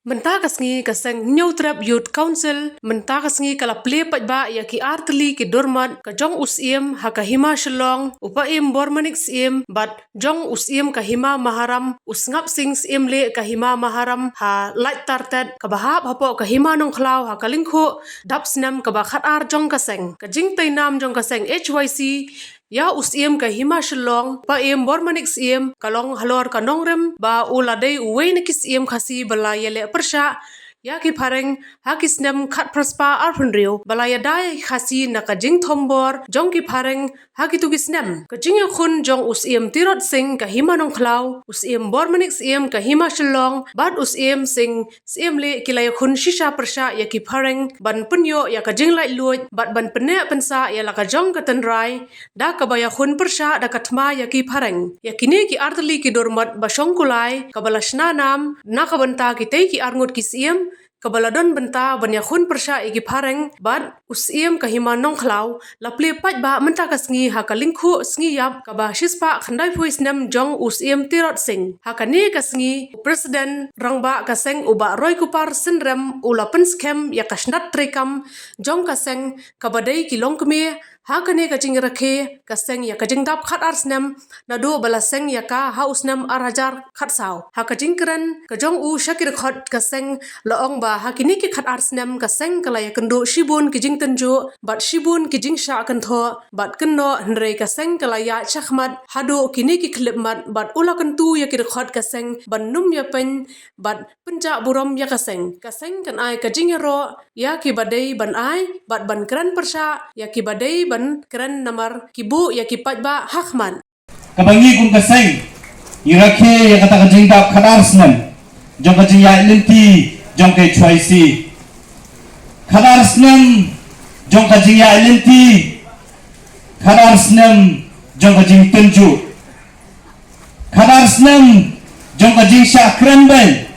Menta kasngi kaseng New Trap Youth Council menta kasngi kala play pajba ya ki artli ki dormat ka jong usiem ha ka hima shalong upaim bormanik siem bat jong usiem ka hima maharam usngap sing siem le ka hima maharam ha light tartet ka bahap hapo ka hima nong khlaw ha kalingkho dapsnam ka ba khat ar jong kaseng ka jing tai nam jong kaseng HYC ya usiem ka hima shalong pa em bormanik siem kalong halor ka nongrem ba uladei uwe nikis siem khasi bala yele persha ya ki pareng hakisnem khat prospa arpunrio balaya dai khasi na ka jing thombor jong ki pareng hakitu gisnem ka jing khun jong usiem tirot sing ka hima nong khlaw usiem bormanik siem ka hima shalong bat usiem sing siem le kilaya khun shisha persha ya ki pareng ban punyo ya ka jing lai luoj bat ban pene pensa ya la ka jong ka tanrai da ka baya khun persha da katma ya ki pareng ya kini ki artli ki dormat basong kulai ka balashna nam na ka banta ki te ki arngut ki siem kabaladon benta banya khun persha igi pareng bat usiem kahima nong khlaw laple paj ba menta kasngi hakalingkhu sngi yap kaba shispa khandai phuisnem jong usiem tirot sing hakani kasngi president rangba kaseng uba roy kupar sinrem ulapen scam ya kasnat trekam jong kaseng kabadai kilong kme hakane kajing rakhe kaseng ya kajing dap khat arsnem nadu balaseng ya ka hausnem arajar khat saw hakajing kran kajong u shakir khot kaseng laong ba hakini ki khat arsnem kaseng kalaya kendo shibun kijing tenjo bat shibun kijing sha kan tho bat kenno hnre kaseng kalaya chakmat hado kini ki klipmat bat ula kentu ya kir khot kaseng ban num ya pen bat penja burom ya kaseng kan ai kajing ro ya ki badai ban ai bat ban kran persha ya ki badai ban kran namar kibu ya ki pajba hakman kabangi kun kaseng irakhe ya kata kajing dap khat arsnem jong kajing ya linti jong ke choisi khadar snam jong ka jing ya lenti khadar snam jong ka jing tenju khadar snam jong ka jing sha kremben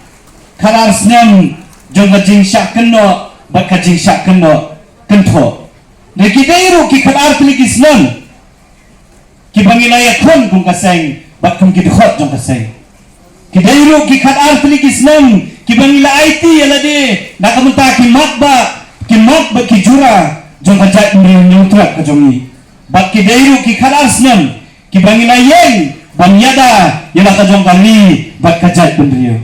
khadar snam jong ka jing sha kenno bat ka jing sha kenno kentho ne ki deiru ki khadar tli ki snam ki bangilaya khon kum kaseng bat kum ki khot jong kaseng ki deiru ki khadar tli ki snam ki bangila IT ala de nakamunta ki matba ki jura jong kajat mri nyutrak ka jongi bak ki deiru ki khalasnam ki bangila yeng banyada yala ka jong kali bak kajat mri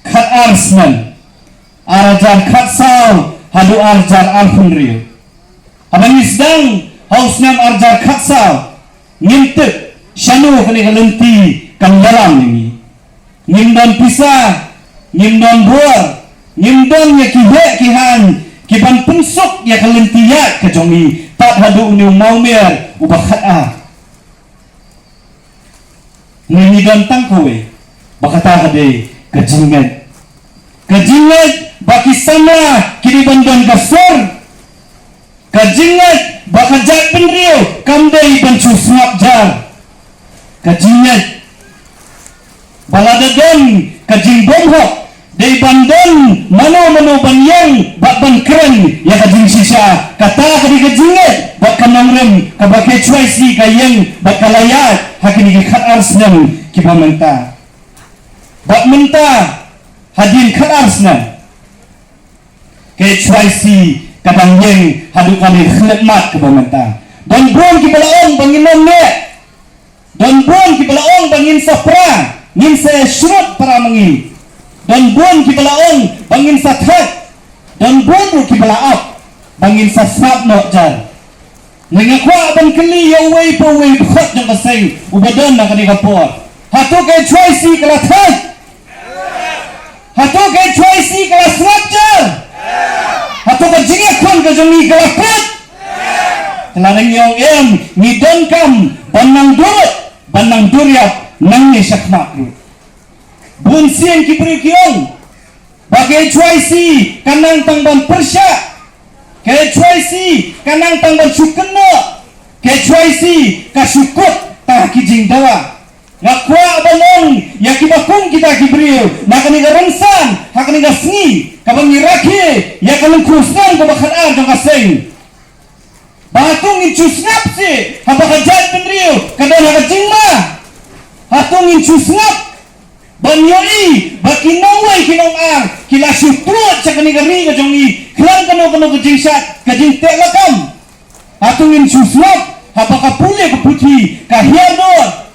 khat arsman arajar khat saw hadu arjar alfunri abangi sedang hausnam arjar khat saw ngintep shanu kani kalenti kan dalam ini ngimdan pisah ngimdon buar ngimdon ya kibe kihan kiban pensuk ya kalentiyak ke jongi tak hadu ni maumer ubakhat a ngimdon tangkowe bakata kade kajinget baki sama kini bandon kasur kajinget bakajat penrio kamdai bancu snap jar kajinget baladadon kajing bomhok day bandon mano banyang bak ban keren ya kajing sisa kata kadi kajinget bak kanongrem kabake choisi kayeng bak kalayat hakini ki khat arsnam ki bamenta bak menta hadin khat arsnam ke choisi kadang yeng hadu kali khlemat ke bamenta don bon ki balaong banginon ne don bon ki balaong bangin sapra ngin se shrut para mengi dan bon ki balaong bangin sa that dan bon ki balaap bangin sa snap no jar ngakwa ban kli ya way po way khot jong kaseng ubadon na kani kapor hato ke choisi kala that hato ke choisi kala snap jar hato ka jinga kon ka jongi kala pet kelareng yong em ni don kam banang duryap nang ni sakmak bun sien ki beri kiong bagai choisi kanang tangban persya ke choisi kanang tangban sukeno ke choisi kasukut tah kijing dawa ngakwa balong ya kibakung kita kibriu nakani garansan hakani gasni kabang iraki ya kalung kusnan ko bakal jong kaseng batung incusngap si habakajat penriu kadang hakajingma hatung incusngap banyoi bakinong way kinong ang kila syutuat sa kanigari ka jongi klan kano ka jingsat ka jingtek lakam hatungin susnap habaka puli ka puti ka hierdor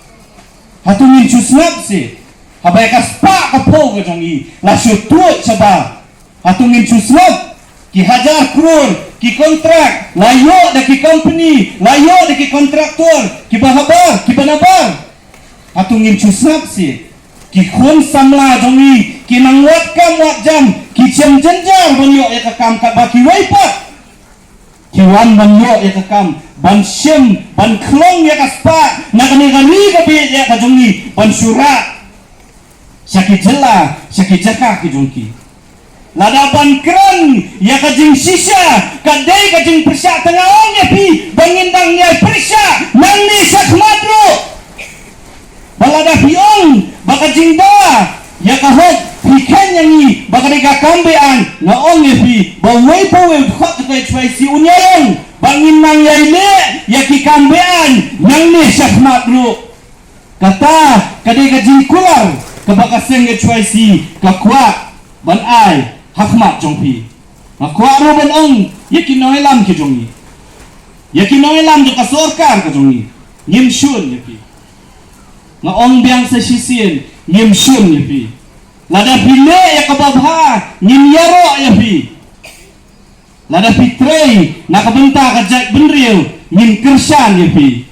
hatungin susnap si habay ka spa ka po ka jongi la syutuat sa ba hatungin susnap ki hajar krur ki kontrak layo da ki company layo da ki kontraktor ki bahabar ki banabar hatungin susnap si ki khun samla jongi ki nangwat kam wat jam ki chem jenjar banyo ya kam ka ba ki waipat ki wan banyo ya kam ban shem ban klong ya kaspa na kani gari ka bi ya ka jongi ban syura syaki jela syaki jaka ki jongi lada ban kran ya ka jing sisa kadai ka jing persya tengahong ya pi bangindang ya persya nang ni sakmadro balada piong baka jingda ya kahot pikan yangi baka deka kambean na ong epi bawai bawai khot kai chwai si unyang bangin nang yaile ya ki kambean nang ni syahmat ru kata kadeka jingkular ka baka seng chwai si ka kwa ban ai hakmat jongpi akwa ro ban ong yakin noi lam ki jongi yakin noi lam jo ka sarkar ka jongi nyim shun yapi nga ong biang sa sisien nyim shun yapi lada pile ya kababha nyim yaro yapi lada pitrei na kabenta ka jat benriu nyim kersan yapi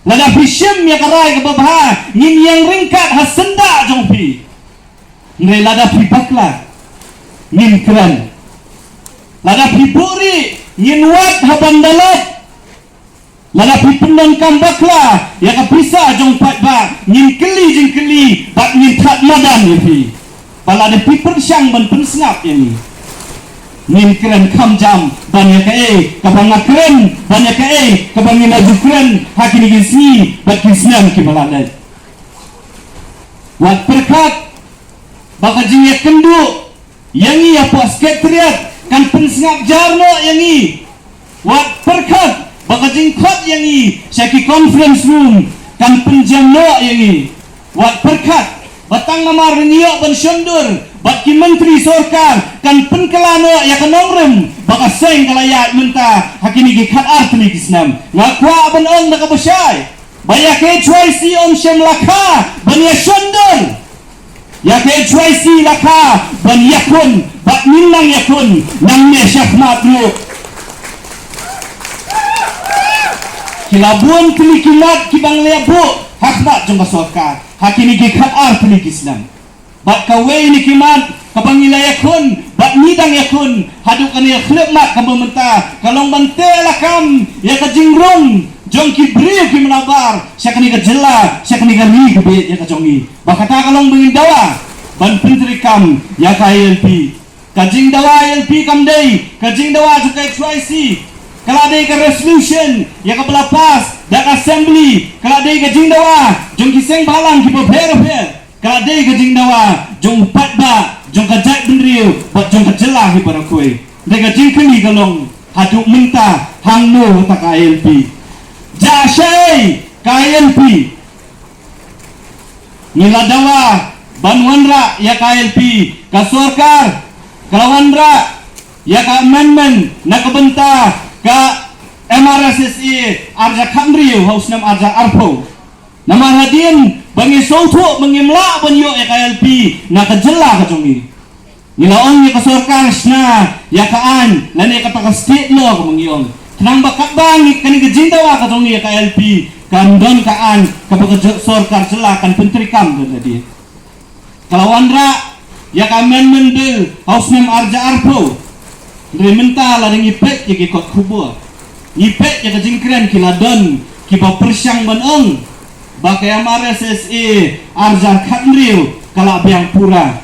lada pishim ya karai kababha nyim yang ringkat hasenda jongpi ngai lada pipakla nyim kran lada pipuri nyim wat habandalat lada pipendon kambakla ya kapisa jong pat ba nyim keli jing keli bat nyim tat madan yapi balada piper syang ban pensngap yani nyim kran kam jam ban ya kae kabanga kran ban ya kae kabangin aju kran hakini gisi bat kisnam ki balada wat perkat baka jing ya kendu yangi apa sekretariat kan pensngap jarno yangi wat perkat baka jingkot yangi syaki conference room kan penjamno yangi wat perkat batang mamar niyo ban syondur bat ki menteri sarkar kan penkelano ya kanongrem baka seng kalayat menta hakini ki khat artli kisnam ngakwa ban ong da kabasyay baya ke chwai si om shem lakha ban ya syondur ya ke chwai si lakha ban yakun bat minang yakun nang ne syahmat ru kilabun kilikilat kibang lebu hakmat jong sarkar hakini gikat ar kili Islam bat kawe ni kimat kabang ilayakun bat nidang yakun haduk ani khlemat kabamenta kalong bante lakam ya kajingrong jong kibriu ki menabar syakani kajela syakani gari kebet ya kajongi bakata kalong bengin dawa ban pintrikam ya KLP kajing dawa LP kamdei kajing dawa jukai XYC kalau ada ke resolution ya ke belapas dak assembly kalau ada ke jingdawa jong kiseng balang ki beber kalau ada ke jingdawa jong patba jong kajat benriu bat jong kajelah ki barakoi deka jingkeni kalong haduk minta hangno ta KLP jashai KLP niladawa banwanra ya KLP kasorkar kalawanra ya ka amendment na kabenta ka MRSSE arja khamriu haus nam arja arpo nama hadin bangi sautu mengimla banyo ya KLP na kajela ka jongi nilaong ya kasorkar sna ya kaan lani ka taka state law ka mangyong tenang bakat bangi kani kajindawa ka jongi ya KLP kan don kaan kapag sorkar jela kan pentrikam tadi kalawanra ya ka amendment bill haus nam arja arpo Rementa la dengan ipet ya ke kot kubur ipet ya ke jingkren kiladon kiba persyang banong bakai amara SSE arja khandriu kala biang pura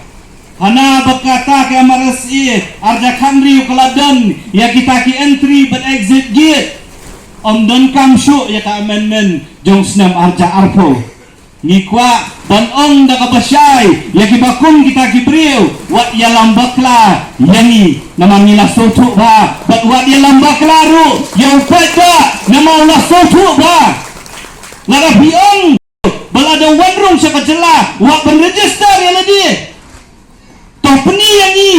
hana berkata ke amara SSE arja khandriu kiladon ya kita ki entry but exit gate om don kam syu ya ka amendment jong snam arja arpo nikwa banong da kabasyay ya kibakum kita kibriu wat ya lambakla yangi namang nila sotu ba bat wat ya lambakla ru yang pada namang la sotu ba lara biong balada wanrong sa kajela wat penregister ya ladi to peni yangi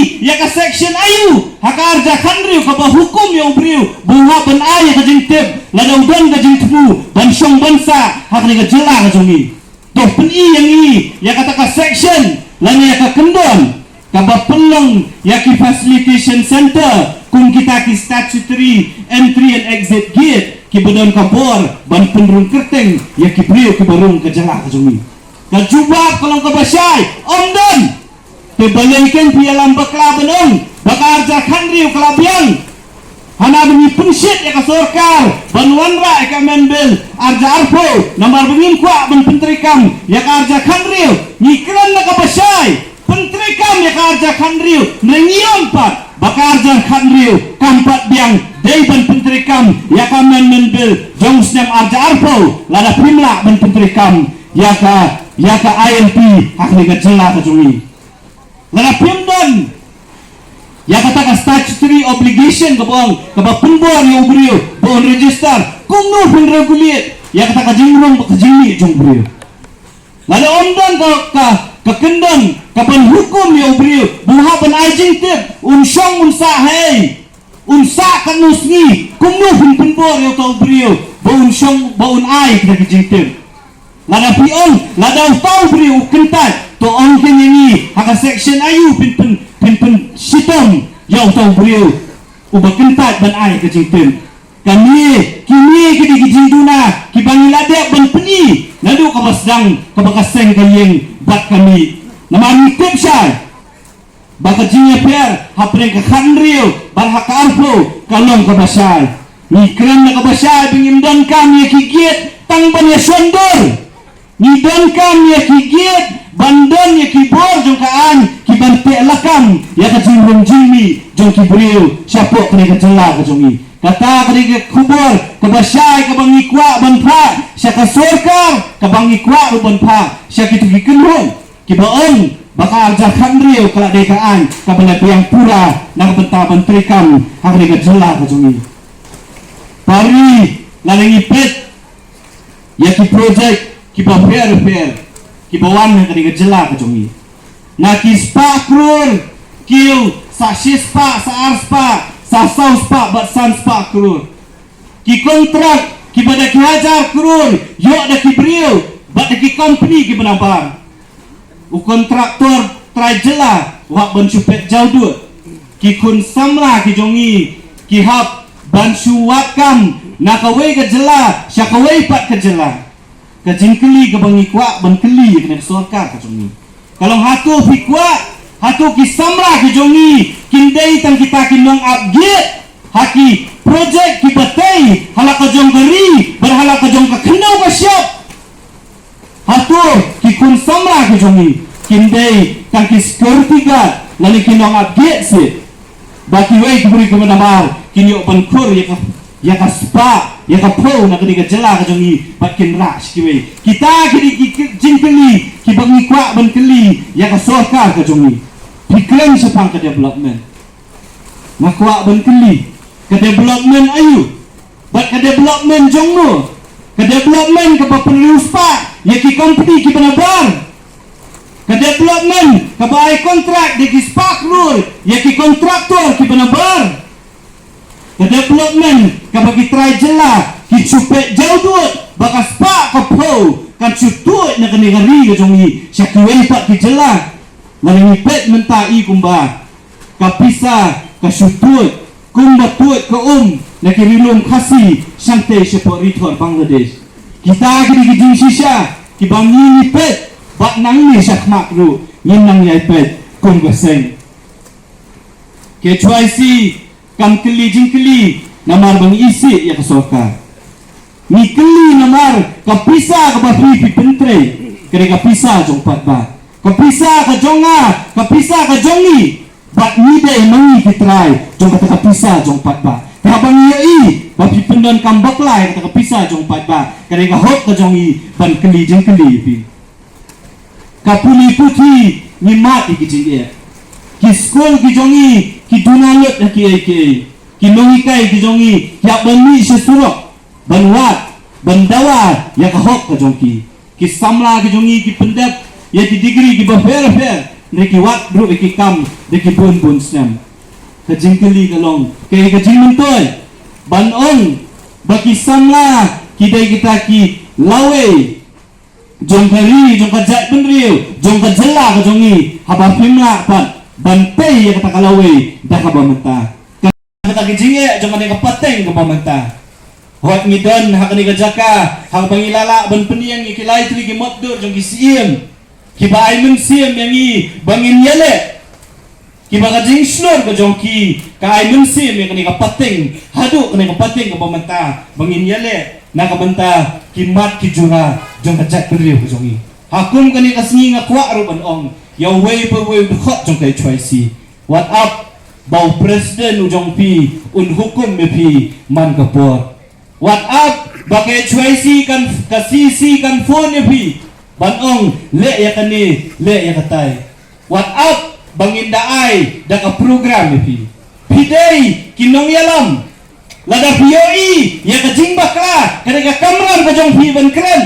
ka section ayu haka arja khandriu ka ba hukum ya ubriu buha ban ay ka jintip ladaw don ka jintmu ban syong bansa hak ni ka jela ka jongi to pen i yang i ya kata ka section lani ya ka kendon ka ba pelong ya ki facilitation center kung kita ki statutory entry and exit gate ki bedon ka bor ban penrung kerteng ya ki briu ki barung ka jela ka jongi ka jubab kalau ka basyai omdon te balengken pialam bakla benong bakarja khandriu kalabian hana bini pensit ya ka sorkar banwanra ya ka menbel arja arpo namar bengin kwa ben pentrikam ya ka arja khandriu nyikran na ka basyai pentrikam ya ka arja khandriu nengiom pat bakarja khandriu kampat biang dei ben pentrikam ya ka menbel jong snem arja arpo lada primla ben pentrikam ya ka ILP hak ni ka jela ka jongi lada pimdon ya kata ka statutory obligation ka penbor yang beriu bon register kung no pun regulate ya kata ka jingrong ka jingni jong beriu lada omdan ka kendon ka ban hukum yang beriu buha ban ajing tip unsyong unsa hei unsa ka nusngi kung no pun penbor yang tau beriu bo unsyong bo un ai ka jing tip lada pion lada tau beriu kentat to ong kenyanyi haka section ayu pin sitong yaw tau beriu uba kentat ban ai ka jingten kami kini kidi gijinduna ki bangilade ban peni nadu ka basdang ka bakaseng kayeng bat kami namani tipsya baka jinya per hapre ka khandriu bar haka arpo kalong ka basal ni kran na ka basal bingimdan kami kigiet tang ban ya sondor ni don kam ya kigiet bandon ya kibor jong kaan ki bante lakam ya ka jingrong jimi jong ki beriu siapo kene ka jela ka jongi kata kene ka kubor ka basyai ka bangi kwa banpa sia ka sorkar ka bangi kwa banpa sia ki tugi kenhon ki baon baka arja khandriu kala de kaan ka bala biang pura na ka benta bantrikam hak kene ka jela ka jongi pari lalengi pet ya ki project ki ba fair ki bawan na kani jela ka jongi na ki spa krur kiu sa shispa sa arspa sa sauspa bat san spa krur ki kontrak ki bada ki hajar krur yo da ki brio bat ki company ki benabar u kontraktor trai jela wa ban chupet jaudu ki kun samla ki jongi ki hap ban suwakam na kawai ka jela sya kawai pat ka jela ka jingkeli ka bangi kwa ban keli kena sorkar ka jongi kalau hatu fi kwa hatu ki samra ka jongi kindai tang kita kinong upgrade haki project ki batai hala ka jong gari berhala ka jong ka kenau ka siap hatu ki kun samra ka jongi kindai tang ki security guard lani kinong upgrade se baki wei kuburi ka manamar kinyo ban kur ya ka spa ya ka po na kini ka jela ka jongi bakin rash kiwe kita kini ki jingkeli ki bangi kwa ban keli ya ka sorkar ka jongi pikren sepang ka development makwa ban keli ka development ayu bat ka development jongno ka development ka papenluspa ya ki company ki banabar ka development ka bahay contract di ki spark rule ya ki kontraktor ki banabar ka development kapag itry jela ki chupet jawdut baka spa ka po kan chutut na kanigari ka jongi siya kiway pat ki jela maningipet mentai kumba kapisa ka chutut kumba tut ka na kirilong kasi sante siya po rito Bangladesh kita kini sisya ki bangingipet bat nang ni siya kmakro yin nang yaipet kumba seng ke chuaisi kam keli jingkeli namar bang isi ya kesoka ni keli namar kapisa ka bafi pi pentre kene kapisa jong pat ba kapisa ka jonga kapisa ka jongi bat ni dai mangi kitrai jong kata kapisa jong pat ba ka bang i bafi pendon kambak lai kata kapisa jong pat ba kene ka hok ka jongi ban keli jingkeli pi kapuli puti ni mati ki jingia ki skol ki jongi ki dunalut na ki nongikai ki jongi ya bani sesurok banwat bandawa ya kahok ka jongki ki samla ki jongi ki pendap ya ki degree ki bafer niki wat bro iki kam niki bun snam kajing keli kalong kay kajing mentoy banong baki samla kidai kita ki lawe jong kari jong kajat benriu jong kajela kajongi haba pimla pat bantai ya kata kalawe dah ka bamenta kata kijinge jong kani kapateng ka bamenta hot ngidon hakani kajaka hang pangilala ban peniang ikilai tuli ki motdur jong kisiem kiba aimen siem yang i bangin yale kiba kajing snor ka jong ki ka aimen siem yang kani kapateng hadu kani kapateng ka bamenta bangin yale na kabenta kimat kijura jong kajat beriu ka jongi hakum kani kasngi ngakwa ruban ong yaw way per way khot jong kai choi si what up bau presiden ujong pi un hukum me pi man kapor what up bagai choi si kan kasisi kan phone pi ban ong le ya kani le ya katai what up bangin daai da ka program pi pidei kinong yalam lada POE ya kajing bakla kadang kamram ka jong pi ban kren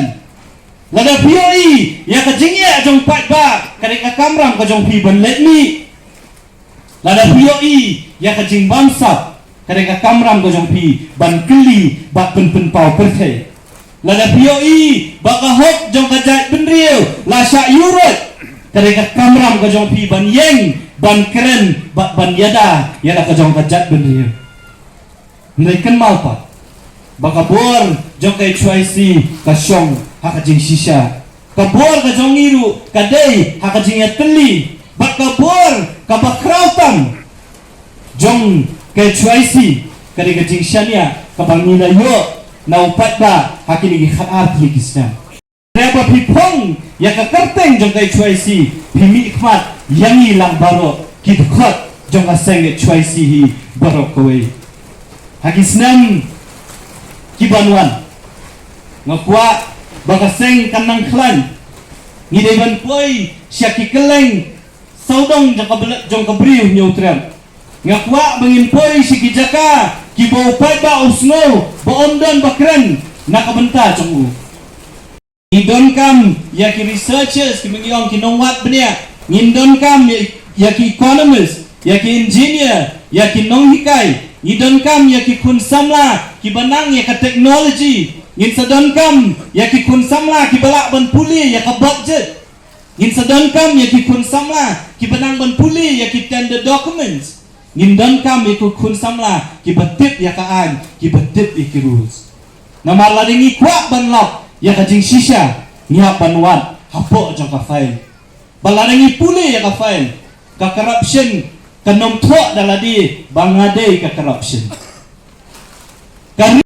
lada POE ya kajing ya jong pat ba kadang kamram ka jong pi ban let mi lada POE ya kajing bamsa kadang kamram ka jong pi ban keli ba pen pau perthe lada POE ba ka hok jong kajat benriu la sya yurut kadang kamram ka jong pi ban yeng ban kren ba ban yada ya la ka jong kajat benriu naikan malpa bakabor jong kai choi si kasyong hakajing shisha kabor ka jong iru kadai hakajing yateli bakabor kabakrautam jong kai choi si kadai kajing shania kabangila yo na upat ba hakini gi khaat ligisna reba pipong ya kakarteng jong kai choi si pimi khmat yangi lang baro kidkhot jong aseng choi si hi baro kowe hagisnam kibanwan ngakwa bakaseng kanang klan ngideban poi syaki keleng saudong jong kabriu nyautram ngakwa bangin poi syaki jaka kibau pai ba usno ba ondon bakren nakabenta chongu ngidon kam yaki researchers kimengiong kinongwat benia ngindon kam yaki economist yaki engineer yaki nonghikai ngidon kam yaki kun samla kibanang ya ka technology ngin sadon kam yaki kun samla kibalak ban puli ya ka budget ngin sadon kam yaki kun samla kibanang ban puli yaki tender documents ngin don kam yaki kun samla kibatip ya ka an kibatip yaki rules namar ladingi kwa ban lap ya ka jing shisha ngiap ban wat hapo jong ka file balaringi puli ya ka file ka corruption kanom thok daladi bangade ka corruption